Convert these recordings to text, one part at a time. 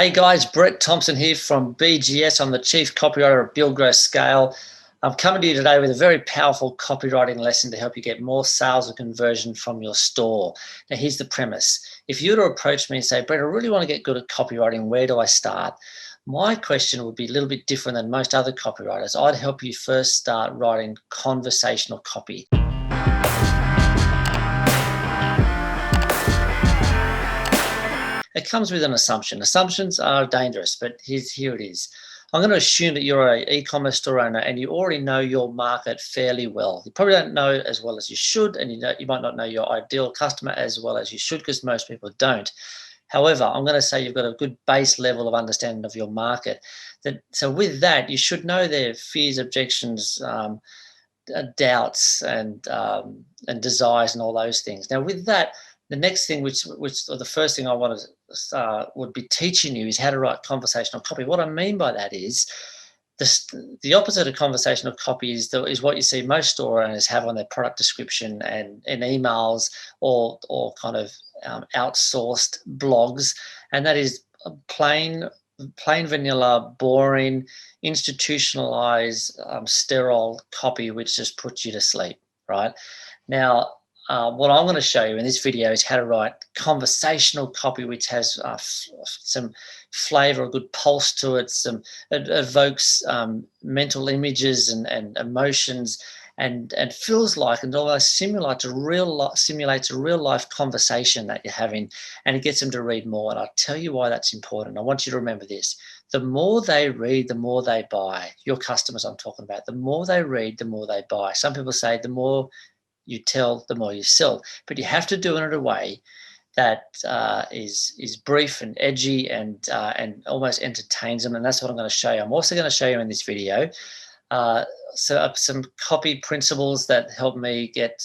Hey guys, Bret Thomson here from BGS. I'm the Chief Copywriter of Build, Grow, Scale. I'm coming to you today with a very powerful copywriting lesson to help you get more sales and conversion from your store. Now, here's the premise. If you were to approach me and say, Bret, I really want to get good at copywriting, where do I start? My question would be a little bit different than most other copywriters. I'd help you first start writing conversational copy. It comes with an assumption. Assumptions are dangerous, but here it is. I'm going to assume that you're an e-commerce store owner and you already know your market fairly well. You probably don't know as well as you should, and you might not know your ideal customer as well as you should, because most people don't. However, I'm going to say you've got a good base level of understanding of your market. So with that, you should know their fears, objections, doubts, and desires, and all those things. Now, with that, the next thing, or the first thing I want to would be teaching you, is how to write conversational copy. What I mean by that is the opposite of conversational copy is what you see most store owners have on their product description and in emails or kind of outsourced blogs, and that is plain vanilla, boring, institutionalized, sterile copy, which just puts you to sleep, right? Now, what I'm going to show you in this video is how to write conversational copy, which has some flavor, a good pulse to it, it evokes mental images and emotions, and feels like and almost simulates a real life conversation that you're having, and it gets them to read more. And I'll tell you why that's important. I want you to remember this. The more they read, the more they buy. Your customers I'm talking about. The more they read, the more they buy. Some people say the more you tell, the more you sell, but you have to do it in a way that is brief and edgy and almost entertains them, and that's what I'm going to show you. I'm also going to show you in this video some copy principles that help me get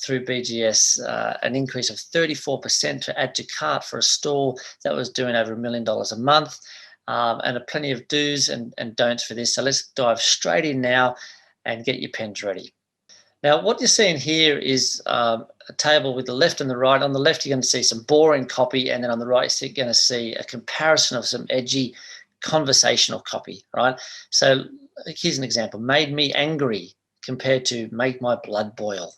through BGS an increase of 34% to add to cart for a store that was doing over $1 million a month, and plenty of do's and don'ts for this. So let's dive straight in now and get your pens ready. Now, what you're seeing here is a table with the left and the right. On the left, you're going to see some boring copy, and then on the right, you're going to see a comparison of some edgy conversational copy, right? So here's an example. Made me angry compared to make my blood boil.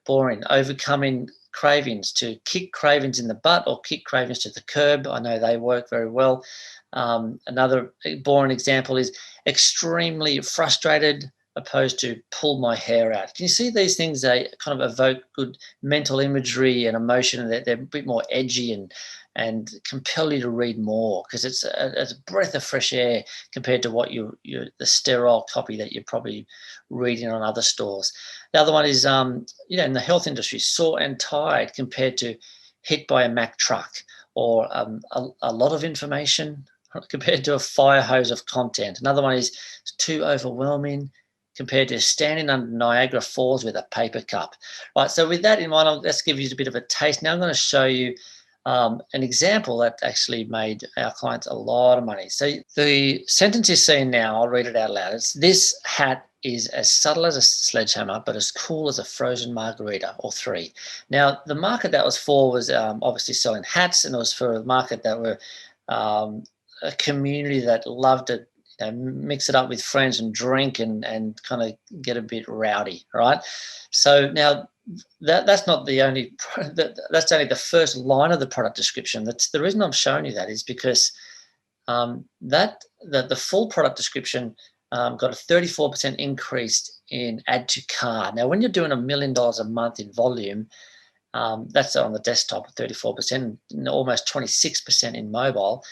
Boring. Overcoming cravings, to kick cravings in the butt or kick cravings to the curb. I know they work very well. Another boring example is extremely frustrated opposed to pull my hair out. Can you see these things? They kind of evoke good mental imagery and emotion, and they're a bit more edgy and compel you to read more, because it's a breath of fresh air compared to what the sterile copy that you're probably reading on other stores. The other one is in the health industry, sore and tired compared to hit by a Mack truck, or a lot of information compared to a fire hose of content. Another one is too overwhelming compared to standing under Niagara Falls with a paper cup. Right, so with that in mind, let's give you a bit of a taste. Now I'm going to show you an example that actually made our clients a lot of money. So the sentence you're seeing now, I'll read it out loud. It's, "This hat is as subtle as a sledgehammer, but as cool as a frozen margarita," or 3. Now, the market that was for was obviously selling hats, and it was for a market that were a community that loved it, mix it up with friends and drink and kind of get a bit rowdy, right? So now that's not the only, that's only the first line of the product description. That's the reason I'm showing you that, is because the full product description got a 34% increase in add to cart. Now, when you're doing $1 million a month in volume, that's on the desktop, 34%, and almost 26% in mobile.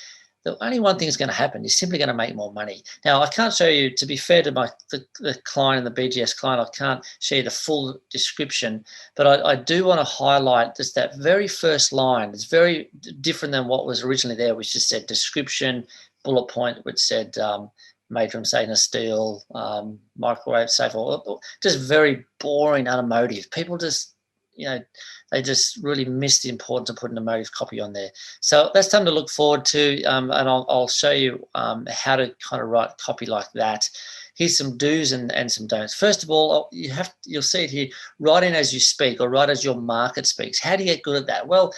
The only one thing is going to happen. You're simply going to make more money. Now, I can't show you, to be fair to the client and the BGS client, I can't show you the full description, but I do want to highlight just that very first line. It's very different than what was originally there, which just said description, bullet point, which said made from stainless steel, microwave safe, or just very boring, unemotive. People just, they just really miss the importance of putting emotive copy on there. So that's something to look forward to, and I'll show you how to kind of write copy like that. Here's some do's and some don'ts. First of all, you'll see it here, write in as you speak, or write as your market speaks. How do you get good at that? Well,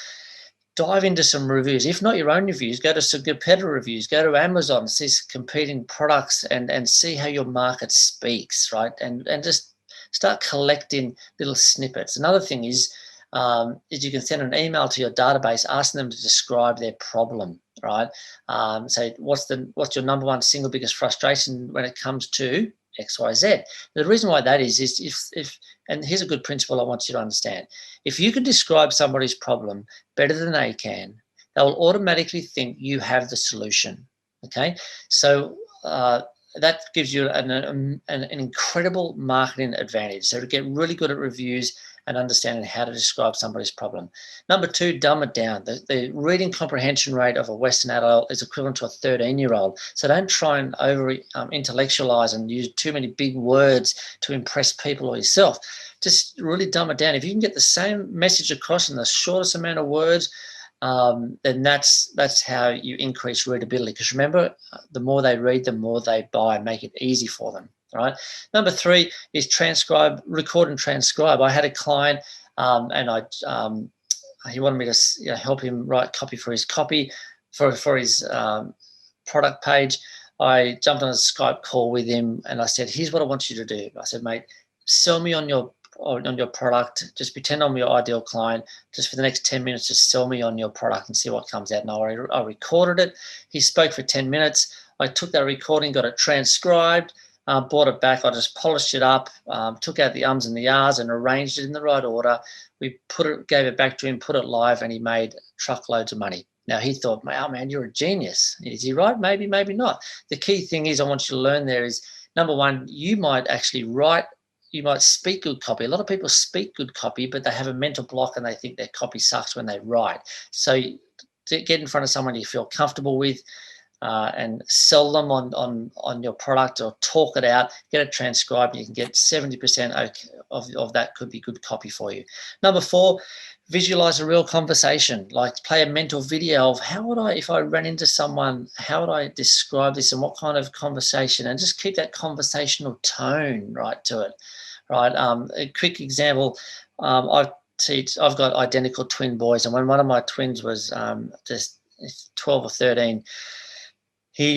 dive into some reviews. If not your own reviews, go to some competitor reviews, go to Amazon, see some competing products and see how your market speaks, right? And just start collecting little snippets. Another thing is you can send an email to your database asking them to describe their problem, right? Say, what's your number one single biggest frustration when it comes to XYZ? The reason why that is if and here's a good principle I want you to understand. If you can describe somebody's problem better than they can, they will automatically think you have the solution. Okay, so that gives you an incredible marketing advantage. So to get really good at reviews and understanding how to describe somebody's problem. Number two, dumb it down. The reading comprehension rate of a Western adult is equivalent to a 13-year-old. So don't try and over intellectualize and use too many big words to impress people or yourself. Just really dumb it down. If you can get the same message across in the shortest amount of words, then that's how you increase readability. Because remember, the more they read, the more they buy. Make it easy for them. Right. Number three is record and transcribe. I had a client, and he wanted me to help him write copy for his product page. I jumped on a Skype call with him, and I said, "Here's what I want you to do." I said, "Mate, sell me on your product. Just pretend I'm your ideal client. Just for the next 10 minutes, just sell me on your product and see what comes out." And I recorded it. He spoke for 10 minutes. I took that recording, got it transcribed. Brought it back. I just polished it up, took out the ums and the ahs and arranged it in the right order. We gave it back to him, put it live, and he made truckloads of money. Now he thought, "Oh man, you're a genius." Is he right? Maybe, maybe not. The key thing is I want you to learn there is, number one, you might speak good copy. A lot of people speak good copy, but they have a mental block and they think their copy sucks when they write. So to get in front of someone you feel comfortable with, and sell them on your product or talk it out, get it transcribed. You can get 70% of that could be good copy for you. Number four, visualize a real conversation. Like play a mental video of if I ran into someone, how would I describe this and what kind of conversation, and just keep that conversational tone right to it. Right. A quick example, I've got identical twin boys, and when one of my twins was just 12 or 13,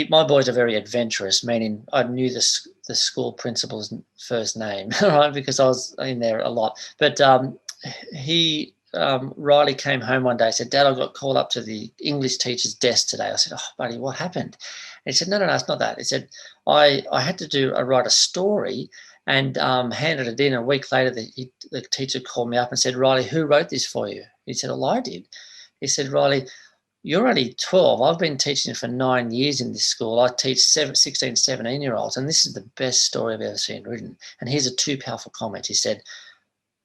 my boys are very adventurous, meaning I knew the school principal's first name, right? Because I was in there a lot. But Riley came home one day and said, "Dad, I got called up to the English teacher's desk today." I said, "Oh, buddy, what happened?" And he said, No, it's not that. He said, I had to write a story and handed it in. A week later, the teacher called me up and said, "Riley, who wrote this for you?" He said, "Well, I did." He said, "Riley, you're only 12. I've been teaching for 9 years in this school. I teach 16, 17-year-olds, and this is the best story I've ever seen written." And here's a 2 powerful comments. He said,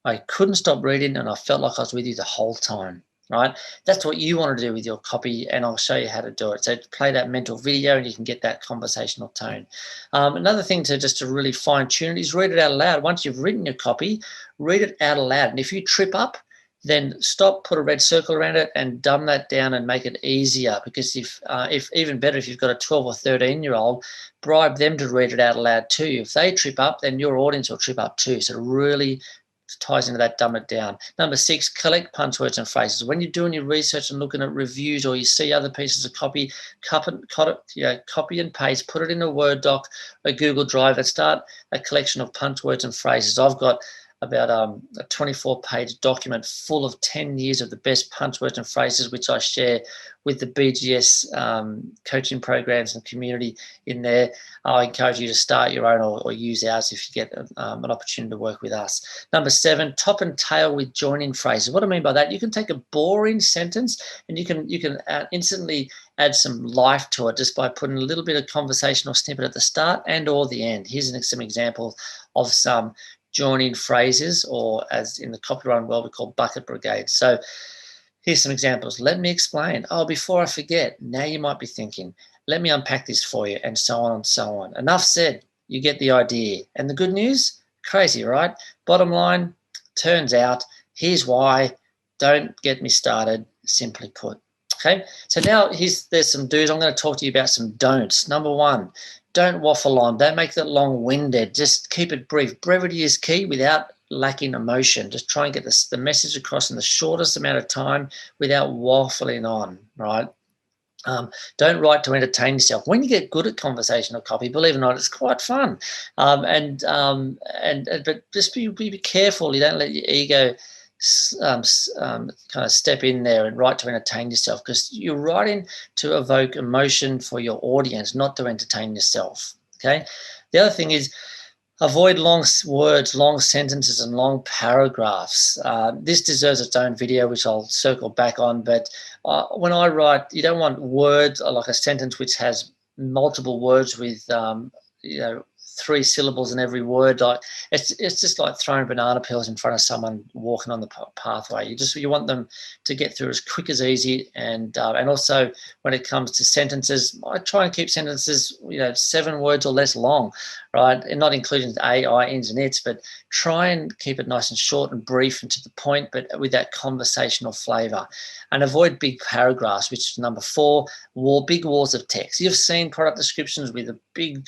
"I couldn't stop reading, and I felt like I was with you the whole time." Right? That's what you want to do with your copy, and I'll show you how to do it. So play that mental video, and you can get that conversational tone. Another thing to really fine-tune it is read it out loud. Once you've written your copy, read it out loud. And if you trip up, then stop, put a red circle around it, and dumb that down and make it easier. Because if even better, if you've got a 12 or 13-year-old, bribe them to read it out loud too. If they trip up, then your audience will trip up too. So it really ties into that dumb it down. Number 6, collect punch words and phrases. When you're doing your research and looking at reviews, or you see other pieces of copy, copy and paste, put it in a Word doc, a Google Drive, and start a collection of punch words and phrases. I've got about a 24-page document full of 10 years of the best punch words and phrases, which I share with the BGS coaching programs and community in there. I encourage you to start your own or use ours if you get an opportunity to work with us. Number 7, top and tail with joining phrases. What I mean by that, you can take a boring sentence and you can instantly add some life to it just by putting a little bit of conversational snippet at the start and or the end. Here's some examples of some joining phrases, or as in the copywriting world, we call bucket brigades. So here's some examples. Let me explain. Oh, before I forget, now you might be thinking, let me unpack this for you, and so on and so on. Enough said. You get the idea. And the good news? Crazy, right? Bottom line, turns out, here's why. Don't get me started, simply put. Okay, so now there's some do's. I'm going to talk to you about some don'ts. Number 1, don't waffle on. Don't make it long-winded. Just keep it brief. Brevity is key without lacking emotion. Just try and get the message across in the shortest amount of time without waffling on, right? Don't write to entertain yourself. When you get good at conversational copy, believe it or not, it's quite fun. But just be careful. You don't let your ego kind of step in there and write to entertain yourself, because you're writing to evoke emotion for your audience, not to entertain yourself. Okay. The other thing is, avoid long words, long sentences, and long paragraphs. This deserves its own video, which I'll circle back on. But when I write, you don't want words like a sentence which has multiple words with, 3 syllables in every word. Like it's just like throwing banana peels in front of someone walking on the pathway. You want them to get through as quick as easy. And also when it comes to sentences, I try and keep sentences 7 words or less long, right? And not including I, ins and its, but try and keep it nice and short and brief and to the point, but with that conversational flavor. And avoid big paragraphs, which is number 4, big walls of text. You've seen product descriptions with a big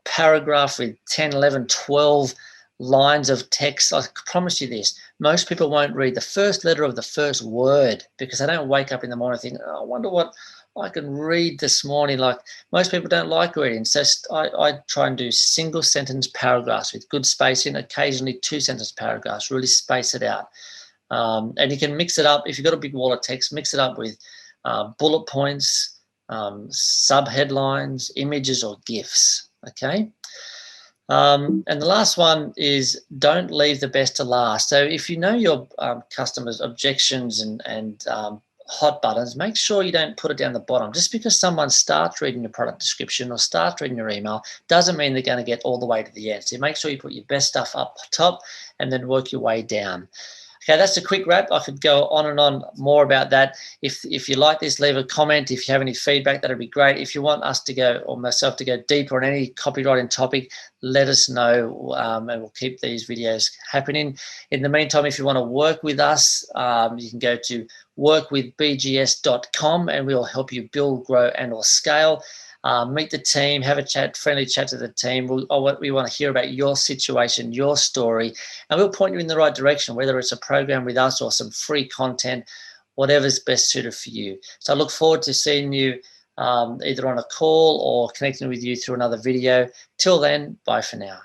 paragraph with 10, 11, 12 lines of text. I promise you this, most people won't read the first letter of the first word, because they don't wake up in the morning thinking, I wonder what I can read this morning. Like, most people don't like reading. So I try and do single sentence paragraphs with good spacing, occasionally 2-sentence paragraphs, really space it out. And you can mix it up. If you've got a big wall of text, mix it up with bullet points, sub-headlines, images, or GIFs. Okay. And the last one is, don't leave the best to last. So if you know your customers' objections and hot buttons, make sure you don't put it down the bottom. Just because someone starts reading your product description or starts reading your email doesn't mean they're going to get all the way to the end. So make sure you put your best stuff up top and then work your way down. Okay, that's a quick wrap. I could go on and on more about that. If you like this, leave a comment. If you have any feedback, that'd be great. If you want us to go, or myself to go deeper on any copywriting topic, let us know, and we'll keep these videos happening. In the meantime, if you want to work with us, you can go to workwithbgs.com and we'll help you build, grow, and or scale. Meet the team, have a chat, friendly chat to the team. We want to hear about your situation, your story, and we'll point you in the right direction, whether it's a program with us or some free content, whatever's best suited for you. So I look forward to seeing you either on a call or connecting with you through another video. Till then, bye for now.